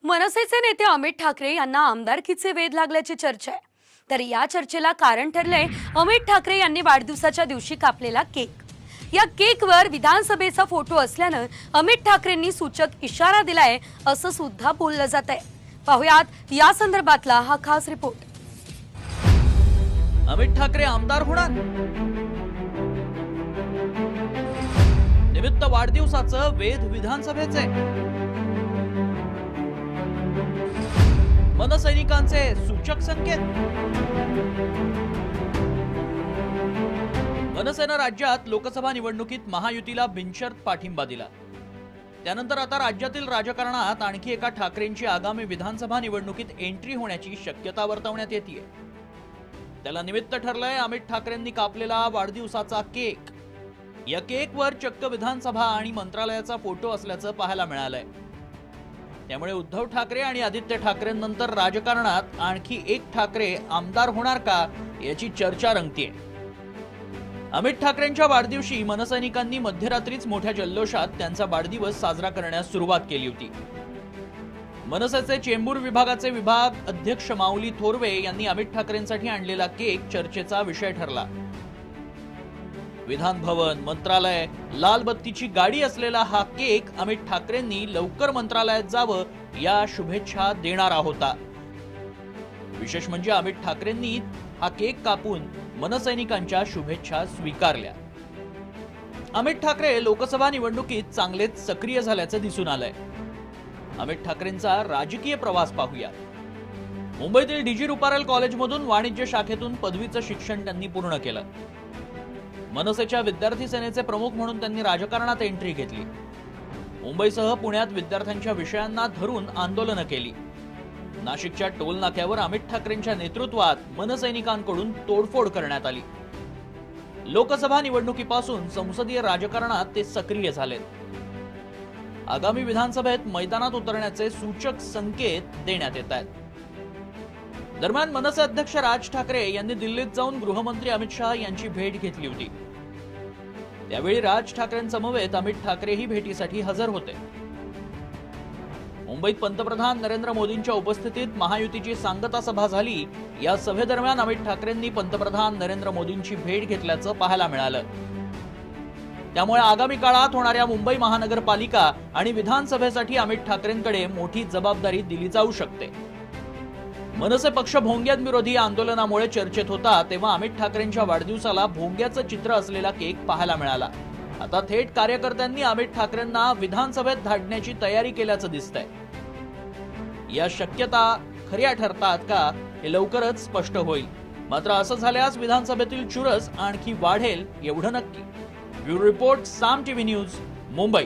मनसेचे नेते अमित ठाकरे यांना आमदारकीचे वेध लागल्याची चर्चा आहे। तर या चर्चेला कारण ठरलंय अमित ठाकरे यांनी वाढदिवसाच्या दिवशी कापलेला केक। या केकवर विधानसभेचा फोटो असल्यानं अमित ठाकरेंनी सूचक इशारा दिलाय असं सुद्धा बोललं जात आहे। पाहुयात या संदर्भातला हा खास रिपोर्ट। अमित ठाकरे आमदार होणार, निमित्त वाढदिवसाचं वेध विधानसभेचे, मनसैनिकांचे सूचक संकेत। मनसेनं राज्यात लोकसभा निवडणुकीत महायुतीला बिनशर्त पाठिंबा दिला। त्यानंतर आता राज्यातील राजकारणात आणखी एका ठाकरेंची आगामी विधानसभा निवडणुकीत एंट्री होण्याची शक्यता वर्तवण्यात येते। त्याला निमित्त ठरलंय अमित ठाकरेंनी कापलेला वाढदिवसाचा केक। या केकवर चक्क विधानसभा आणि मंत्रालयाचा फोटो असल्याचं पाहायला मिळालंय। त्यामुळे उद्धव ठाकरे आणि आदित्य ठाकरेंनंतर राजकारणात आणखी एक ठाकरे आमदार होणार का याची चर्चा रंगतीये। अमित ठाकरेंच्या वाढदिवशी मनसैनिकांनी मध्यरात्रीच मोठ्या जल्लोषात त्यांचा वाढदिवस साजरा करण्यास सुरुवात केली होती। मनसेचे चेंबूर विभागाचे विभाग अध्यक्ष माऊली थोरवे यांनी अमित ठाकरेंसाठी आणलेला केक चर्चेचा विषय ठरला। विधान भवन, मंत्रालय, लाल बत्तीची गाडी असलेला हा केक अमित ठाकरेंनी लवकर मंत्रालयात जावं या शुभेच्छा देणारा होता। विशेष म्हणजे अमित ठाकरेंनी हा केक कापून मनसैनिकांच्या शुभेच्छा स्वीकारल्या। अमित ठाकरे लोकसभा निवडणुकीत चांगलेच सक्रिय झाल्याचं दिसून आलंय। अमित ठाकरेंचा राजकीय प्रवास पाहूया। मुंबईतील डीजी रुपारेल कॉलेजमधून वाणिज्य शाखेतून पदवीचं शिक्षण त्यांनी पूर्ण केलं। मनसेच्या विद्यार्थी सेनेचे प्रमुख म्हणून त्यांनी राजकारणात एंट्री घेतली। मुंबईसह पुण्यात विद्यार्थ्यांच्या विषयांना धरून आंदोलनं केली। नाशिकच्या टोल नाक्यावर अमित ठाकरेंच्या नेतृत्वात मनसैनिकांकडून तोडफोड करण्यात आली। लोकसभा निवडणुकीपासून संसदीय राजकारणात ते सक्रिय झालेत। आगामी विधानसभेत मैदानात उतरण्याचे सूचक संकेत देण्यात येत आहेत। दरम्यान मनसे अध्यक्ष राज ठाकरे यांनी दिल्लीत जाऊन गृहमंत्री अमित शहा यांची भेट घेतली होती। त्यावेळी राज ठाकरेंसमवेत अमित ठाकरेही भेटीसाठी हजर होते। मुंबईत पंतप्रधान नरेंद्र मोदींच्या उपस्थितीत महायुतीची सांगता सभा झाली। या सभेदरम्यान अमित ठाकरेंनी पंतप्रधान नरेंद्र मोदींची भेट घेतल्याचं पाहायला मिळालं। त्यामुळे आगामी काळात होणाऱ्या मुंबई महानगरपालिका आणि विधानसभेसाठी अमित ठाकरेंकडे मोठी जबाबदारी दिली जाऊ शकते। मनसे पक्ष भोंग्यांविरोधी आंदोलनामुळे चर्चेत होता, तेव्हा अमित ठाकरेंच्या वाढदिवसाला भोंग्याचं चित्र असलेला केक पाहायला मिळाला। आता थेट कार्यकर्त्यांनी अमित ठाकरेंना विधानसभेत धाडण्याची तयारी केल्याचं दिसतंय। या शक्यता खऱ्या ठरतात का हे लवकरच स्पष्ट होईल। मात्र असं झाल्यास विधानसभेतील चुरस आणखी वाढेल एवढं नक्की। ब्युरो रिपोर्ट, साम टीव्ही न्यूज, मुंबई।